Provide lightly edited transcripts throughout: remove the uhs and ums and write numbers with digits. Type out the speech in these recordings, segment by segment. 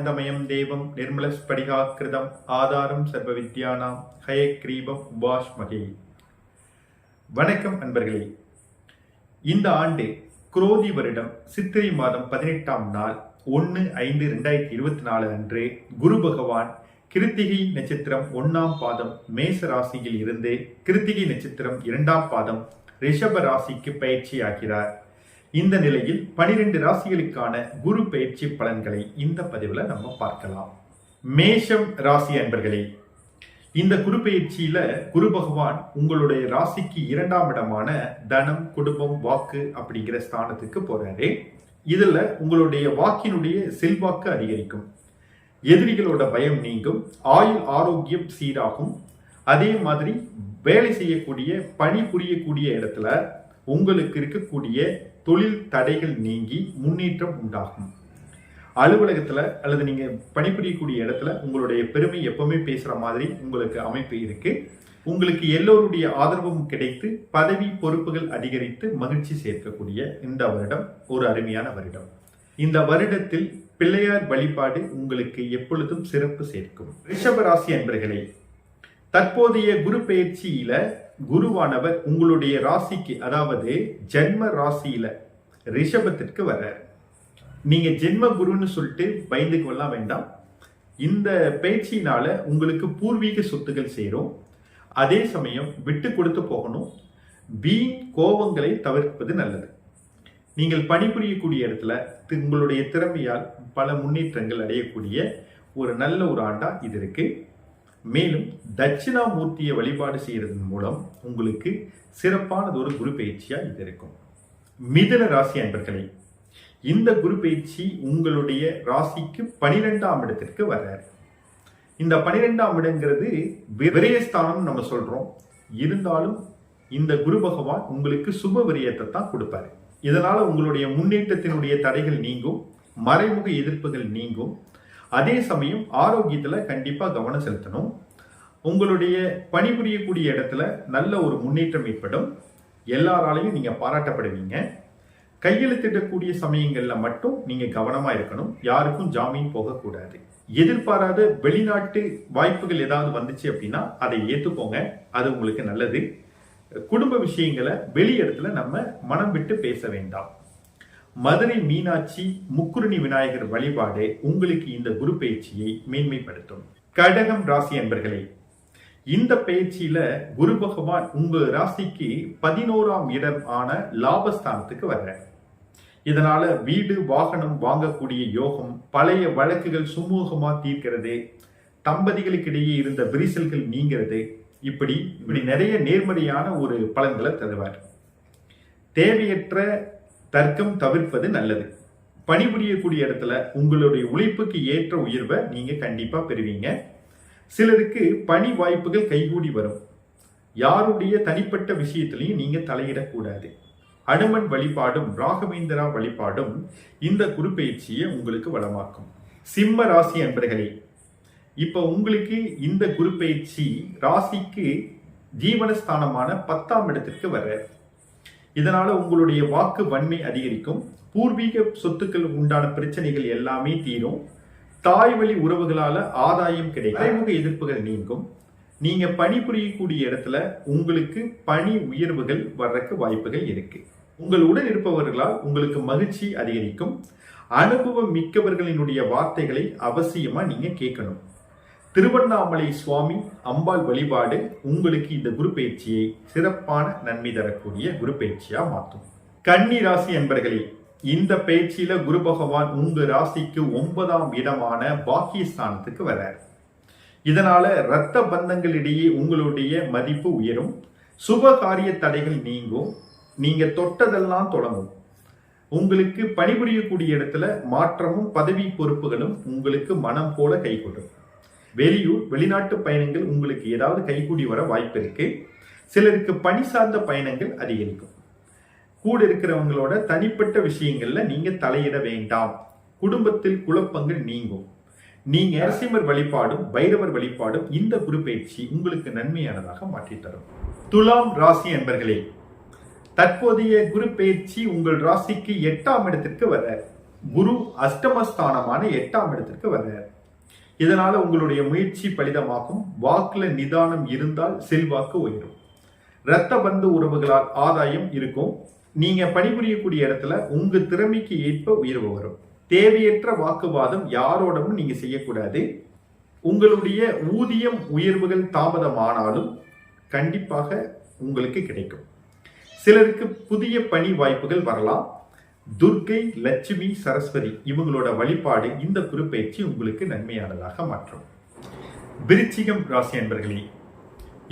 ஞானானந்தமயம் தேவம் நிர்மலஸ்படிகாக்கிருதம் ஆதாரம் சர்வ வித்யானாம் ஹயக்ரீபம் உபாஸ்மகே. வணக்கம் அன்பர்களே. இந்த ஆண்டு குரோதி வருடம் சித்திரை மாதம் 18ஆம் நாள் 1/5/2024 அன்று குரு பகவான் கிருத்திகை நட்சத்திரம் 1ஆம் பாதம் மேச ராசியில் இருந்து கிருத்திகை நட்சத்திரம் 2ஆம் பாதம் ரிஷப ராசிக்கு பயிற்சியாகிறார். இந்த நிலையில் 12 ராசிகளுக்கான குரு பயிற்சி பலன்களை இந்த பதிவுல நம்ம பார்க்கலாம். மேஷம் ராசி அன்பர்களே, இந்த குரு பயிற்சியில குரு பகவான் உங்களுடைய ராசிக்கு 2ஆம் இடமான தனம், குடும்பம், வாக்கு அப்படிங்கிற ஸ்தானத்துக்கு போறாரு. இதுல உங்களுடைய வாக்கினுடைய செல்வாக்கு அதிகரிக்கும், எதிரிகளோட பயம் நீங்கும், ஆயுள் ஆரோக்கியம் சீராகும். அதே மாதிரி வேலை செய்யக்கூடிய பணி புரியக்கூடிய இடத்துல உங்களுக்கு இருக்கக்கூடிய தொழில் தடைகள் நீங்கி முன்னேற்றம் உண்டாகும். அலுவலகத்துல அல்லது நீங்க பணிபுரியக்கூடிய இடத்துல உங்களுடைய பெருமை எப்பவுமே பேசுற மாதிரி உங்களுக்கு அமைப்பு இருக்கு. உங்களுக்கு எல்லோருடைய ஆதரவும் கிடைத்து பதவி பொறுப்புகள் அதிகரித்து மகிழ்ச்சி சேர்க்கக்கூடிய இந்த வருடம் ஒரு அருமையான வருடம். இந்த வருடத்தில் பிள்ளையார் வழிபாடு உங்களுக்கு எப்பொழுதும் சிறப்பு சேர்க்கும். ரிஷப ராசி அன்பர்களே, தற்போதைய குரு பயிற்சியில குருவானவர் உங்களுடைய ராசிக்கு, அதாவது ஜென்ம ராசியில ரிஷபத்திற்கு வர்றார். நீங்க ஜென்ம குருன்னு சொல்லிட்டு பயந்து கொள்ள வேண்டாம். இந்த பயிற்சியினால உங்களுக்கு பூர்வீக சொத்துக்கள் சேரும். அதே சமயம் விட்டு கொடுத்து போகணும். வீண் கோபங்களை தவிர்ப்பது நல்லது. நீங்கள் பணிபுரியக்கூடிய இடத்துல உங்களுடைய திறமையால் பல முன்னேற்றங்கள் அடையக்கூடிய ஒரு நல்ல ஒரு ஆண்டா இது இருக்கு. மேலும் தட்சிணாமூர்த்தியை வழிபாடு செய்யறதன் மூலம் உங்களுக்கு சிறப்பானது ஒரு குரு பயிற்சியா இது இருக்கும். மிதுன ராசி அன்பர்களே, இந்த குரு பயிற்சி உங்களுடைய ராசிக்கு 12ஆம் இடத்திற்கு வர்றார். இந்த 12ஆம் இடங்கிறது விரயஸ்தானம் நம்ம சொல்றோம். இருந்தாலும் இந்த குரு பகவான் உங்களுக்கு சுப விரயத்தை தான் கொடுப்பாரு. இதனால உங்களுடைய முன்னேற்றத்தினுடைய தடைகள் நீங்கும், மறைமுக எதிர்ப்புகள் நீங்கும். அதே சமயம் ஆரோக்கியத்துல கண்டிப்பா கவனம் செலுத்தணும். உங்களுடைய பணிபுரியக்கூடிய இடத்துல நல்ல ஒரு முன்னேற்றம் ஏற்படும். எல்லாராலையும் நீங்க பாராட்டப்படுவீங்க. கையெழுத்திடக்கூடிய சமயங்கள்ல மட்டும் நீங்க கவனமா இருக்கணும். யாருக்கும் ஜாமீன் போகக்கூடாது. எதிர்பாராத வெளிநாட்டு வாய்ப்புகள் ஏதாவது வந்துச்சு அப்படின்னா அதை ஏத்துக்கோங்க, அது உங்களுக்கு நல்லது. குடும்ப விஷயங்களை வெளி இடத்துல நம்ம மனம் விட்டு பேச வேண்டாம். மதுரை மீனாட்சி முக்குருணி விநாயகர் வழிபாடு உங்களுக்கு இந்த குரு பயிற்சியை மேன்மைப்படுத்தும். கடகம் ராசி அன்பர்களே, இந்த பயிற்சியில குரு பகவான் உங்க ராசிக்கு 11ஆம் இடம் ஆன லாபஸ்தானத்துக்கு வர்ற. இதனால வீடு வாகனம் வாங்கக்கூடிய யோகம், பழைய வழக்குகள் சுமூகமா தீர்க்கிறது, தம்பதிகளுக்கு இடையே இருந்த விரிசல்கள் நீங்கிறது, இப்படி நிறைய நேர்மறையான ஒரு பலன்களை தருவார். தேவையற்ற தர்க்கம் தவிர்ப்பது நல்லது. பணிபுரியக்கூடிய இடத்துல உங்களுடைய உழைப்புக்கு ஏற்ற உயர்வை நீங்க கண்டிப்பா பெறுவீங்க. சிலருக்கு பணி வாய்ப்புகள் கைகூடி வரும். யாருடைய தனிப்பட்ட விஷயத்திலையும் நீங்க தலையிடக்கூடாது. அனுமன் வழிபாடும் ராகவேந்திரா வழிபாடும் இந்த குரு பயிற்சியை உங்களுக்கு வளமாக்கும். சிம்ம ராசி அன்பர்களே, இப்ப உங்களுக்கு இந்த குரு பயிற்சி ராசிக்கு ஜீவனஸ்தானமான 10ஆம் இடத்திற்கு வர. இதனால உங்களுடைய வாக்கு வன்மை அதிகரிக்கும். பூர்வீக சொத்துக்கள் உண்டான பிரச்சனைகள் எல்லாமே தீரும். தாய் வழி உறவுகளால ஆதாயம் கிடைக்கும். மறைமுக எதிர்ப்புகள் நீங்கும். நீங்க பணிபுரியக்கூடிய இடத்துல உங்களுக்கு பணி உயர்வுகள் வர்றதுக்கு வாய்ப்புகள் இருக்கு. உங்களுடன் இருப்பவர்களால் உங்களுக்கு மகிழ்ச்சி அதிகரிக்கும். அனுபவம் மிக்கவர்களினுடைய வார்த்தைகளை அவசியமா நீங்க கேட்கணும். திருவண்ணாமலை சுவாமி அம்பாள் வழிபாடு உங்களுக்கு இந்த குரு பயிற்சியை சிறப்பான நன்மை தரக்கூடிய குரு பயிற்சியா மாற்றும். கன்னி ராசி அன்பர்களே, இந்த பயிற்சியில குரு பகவான் உங்க ராசிக்கு 9ஆம் இடமான பாக்கியஸ்தானத்துக்கு வர்றார். இதனால இரத்த பந்தங்களிடையே உங்களுடைய மதிப்பு உயரும். சுபகாரிய தடைகள் நீங்கும். நீங்க தொட்டதெல்லாம் தொடங்கும். உங்களுக்கு பணிபுரியக்கூடிய இடத்துல மாற்றமும் பதவி பொறுப்புகளும் உங்களுக்கு மனம் போல கைகூடும். வெளியூர் வெளிநாட்டு பயணங்கள் உங்களுக்கு ஏதாவது கைகூடி வர வாய்ப்பு இருக்கு. சிலருக்கு பணி சார்ந்த பயணங்கள் அதிகரிக்கும். கூட இருக்கிறவங்களோட தனிப்பட்ட விஷயங்கள்ல நீங்க தலையிட வேண்டாம். குடும்பத்தில் குழப்பங்கள் நீங்கும். நீங்க நரசிம்மர் வழிபாடும் பைரவர் வழிபாடும் இந்த குரு பயிற்சி உங்களுக்கு நன்மையானதாக மாற்றி தரும். துலாம் ராசி அன்பர்களே, தற்போதைய குரு பயிற்சி உங்கள் ராசிக்கு 8ஆம் இடத்திற்கு வர. குரு அஷ்டமஸ்தானமான 8ஆம் இடத்திற்கு வர்றார். இதனால உங்களுடைய முயற்சி பலிதமாகும். வாக்குல நிதானம் இருந்தால் செல்வாக்கு உயரும். இரத்த பந்து உறவுகளால் ஆதாயம் இருக்கும். நீங்க பணிபுரியக்கூடிய இடத்துல உங்க திறமைக்கு ஏற்ப உயர்வு வரும். தேவையற்ற வாக்குவாதம் யாரோடவும் நீங்க செய்யக்கூடாது. உங்களுடைய ஊதியம் உயர்வுகள் தாமதமானாலும் கண்டிப்பாக உங்களுக்கு கிடைக்கும். சிலருக்கு புதிய பணி வாய்ப்புகள் வரலாம். துர்க்கை, லட்சுமி, சரஸ்வதி இவங்களோட வழிபாடு இந்த குரு பயிற்சி உங்களுக்கு நன்மையானதாக மாற்றும். விருச்சிகம் ராசி அன்பர்களே,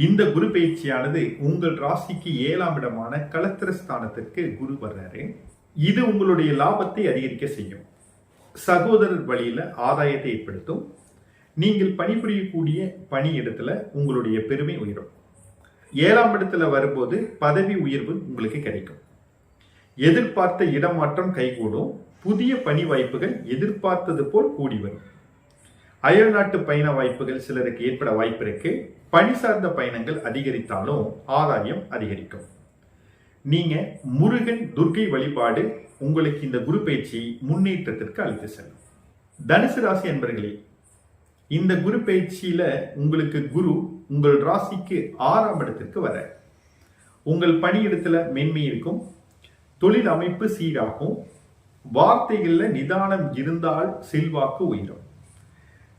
இந்த குரு பயிற்சியானது உங்கள் ராசிக்கு 7ஆம் இடமான களத்திரஸ்தானத்திற்கு குரு வர்றாரு. இது உங்களுடைய லாபத்தை அதிகரிக்க செய்யும். சகோதரர் வழியில ஆதாயத்தை ஏற்படுத்தும். நீங்கள் பணிபுரியக்கூடிய பணியிடத்துல உங்களுடைய பெருமை உயரும். 7ஆம் இடத்துல வரும்போது பதவி உயர்வு உங்களுக்கு கிடைக்கும். எதிர்பார்த்த இடமாற்றம் கைகூடும். புதிய பணி வாய்ப்புகள் எதிர்பார்த்தது போல் கூடி வரும். அயல்நாட்டு பயண வாய்ப்புகள் சிலருக்கு ஏற்பட வாய்ப்பு இருக்கு. பணி சார்ந்த பயணங்கள் அதிகரித்தாலும் ஆதாயம் அதிகரிக்கும். நீங்க முருகன், துர்க்கை வழிபாடு உங்களுக்கு இந்த குரு பயிற்சி முன்னேற்றத்திற்கு அழைத்து செல்லும். தனுசு ராசி அன்பர்களே, இந்த குரு பயிற்சியில உங்களுக்கு குரு உங்கள் ராசிக்கு 6ஆம் இடத்திற்கு வர உங்கள் பணியிடத்துல மேன்மை இருக்கும். தொழில் அமைப்பு சீராகும். வார்த்தைகள்ல நிதானம் இருந்தால் செல்வாக்கு உயரும்.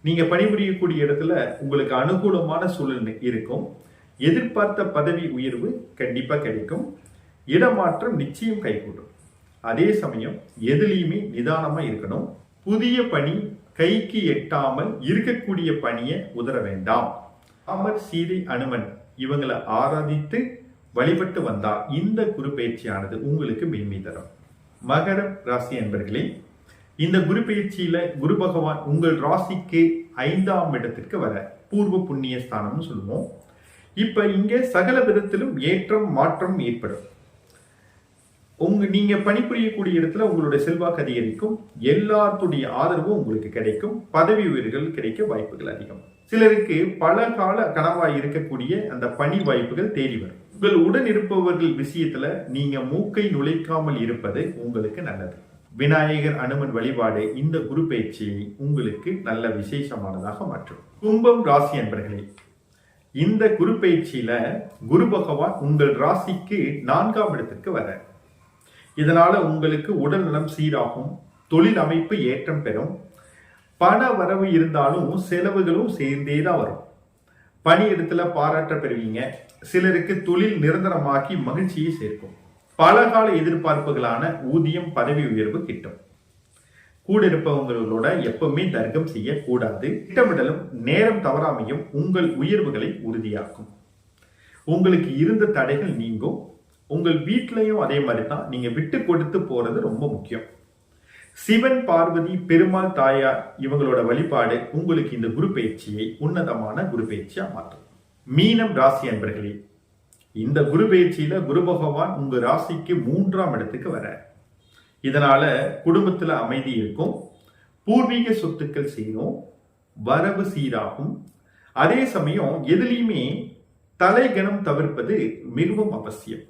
நீங்க பணிபுரியக்கூடிய இடத்துல உங்களுக்கு அனுகூலமான சூழல் இருக்கும். எதிர்பார்த்த பதவி உயர்வு கண்டிப்பா கிடைக்கும். இடமாற்றம் நிச்சயம் கைகூடும். அதே சமயம் எதுலையுமே நிதானமா இருக்கணும். புதிய பணி கைக்கு எட்டாமல் இருக்கக்கூடிய பணியை உதற வேண்டாம். ராமர், சீதை, அனுமன் இவங்களை ஆராதித்து வழிபட்டு வந்தால் இந்த குரு பயிற்சியானது உங்களுக்கு மேன்மை தரும். மகரம் ராசி அன்பர்களே, இந்த குரு பயிற்சியில குரு பகவான் உங்கள் ராசிக்கு 5ஆம் இடத்திற்கு வர பூர்வ புண்ணிய ஸ்தானம்னு சொல்லுவோம். இப்ப இங்க சகல விதத்திலும் ஏற்றம் மாற்றம் ஏற்படும். நீங்க பணிபுரியக்கூடிய இடத்துல உங்களுடைய செல்வாக்கு அதிகரிக்கும். எல்லாத்துடைய ஆதரவும் உங்களுக்கு கிடைக்கும். பதவி உயர்வுகள் கிடைக்க வாய்ப்புகள் அதிகம். சிலருக்கு பல கால கனவாய் இருக்கக்கூடிய அந்த பணி வாய்ப்புகள் தேடி வரும். உங்கள் உடன் இருப்பவர்கள் விஷயத்துல நீங்க மூக்கை நுழைக்காமல் இருப்பது உங்களுக்கு நல்லது. விநாயகர், அனுமன் வழிபாடு இந்த குரு பயிற்சியை உங்களுக்கு நல்ல விசேஷமானதாக மாற்றும். கும்பம் ராசி அன்பர்களே, இந்த குரு பயிற்சியில குரு பகவான் உங்கள் ராசிக்கு 4ஆம் இடத்திற்கு வர இதனால உங்களுக்கு உடல் நலம் சீராகும். தொழில் அமைப்பு ஏற்றம் பெறும். பண வரவு இருந்தாலும் செலவுகளும் சேர்ந்தேதான் வரும். பணியிடத்துல பாராட்ட பெறுவீங்க. சிலருக்கு தொழில் நிரந்தரமாக்கி மகிழ்ச்சியை சேர்க்கும். பல கால எதிர்பார்ப்புகளான ஊதியம், பதவி உயர்வு கிட்டும். கூட இருப்பவங்களோட எப்பவுமே தர்க்கம் செய்யக்கூடாது. திட்டமிடலும் நேரம் தவறாமையும் உங்கள் உயர்வுகளை உறுதியாக்கும். உங்களுக்கு இருந்த தடைகள் நீங்கும். உங்கள் வீட்லையும் அதே மாதிரி தான். நீங்க விட்டு கொடுத்து போறது ரொம்ப முக்கியம். சிவன், பார்வதி, பெருமாள் தாயார் இவங்களோட வழிபாடு உங்களுக்கு இந்த குரு பயிற்சியை உன்னதமான குரு பயிற்சியா மாற்றும். மீனம் ராசி அன்பர்களே, இந்த குரு பயிற்சியில குரு பகவான் உங்க ராசிக்கு 3ஆம் இடத்துக்கு வர இதனால குடும்பத்துல அமைதி இருக்கும். பூர்வீக சொத்துக்கள் சேரும். வரவு சீராகும். அதே சமயம் எதுலையுமே தலைகணம் தவிர்ப்பது மிகவும் அவசியம்.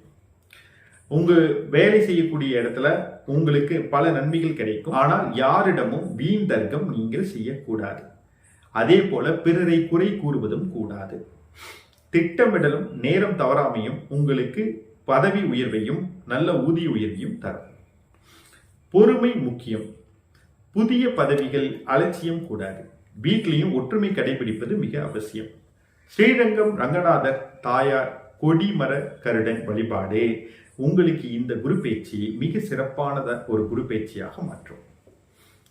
உங்க வேலை செய்யக்கூடிய இடத்துல உங்களுக்கு பல நன்மைகள் கிடைக்கும். ஆனால் யாரிடமும் வீண் தர்க்கம் நீங்கள் செய்யக்கூடாது. அதே போல பிறரை குறை கூறுவதும் கூடாது. திட்டமிடலும் நேரம் தவறாமையும் உங்களுக்கு பதவி உயர்வையும் நல்ல ஊதிய உயர்வையும் தரும். பொறுமை முக்கியம். புதிய பதவிகள் அலட்சியம் கூடாது. வீட்டிலையும் ஒற்றுமை கடைபிடிப்பது மிக அவசியம். ஸ்ரீரங்கம் ரங்கநாதர் தாயார் கொடிமர கருடன் வழிபாடு உங்களுக்கு இந்த குரு பயிற்சி மிக சிறப்பானத ஒரு குரு பயிற்சியாக மாற்றும்.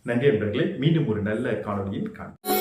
நன்றி நண்பர்களே, மீண்டும் ஒரு நல்ல காணொளியில் காண்போம்.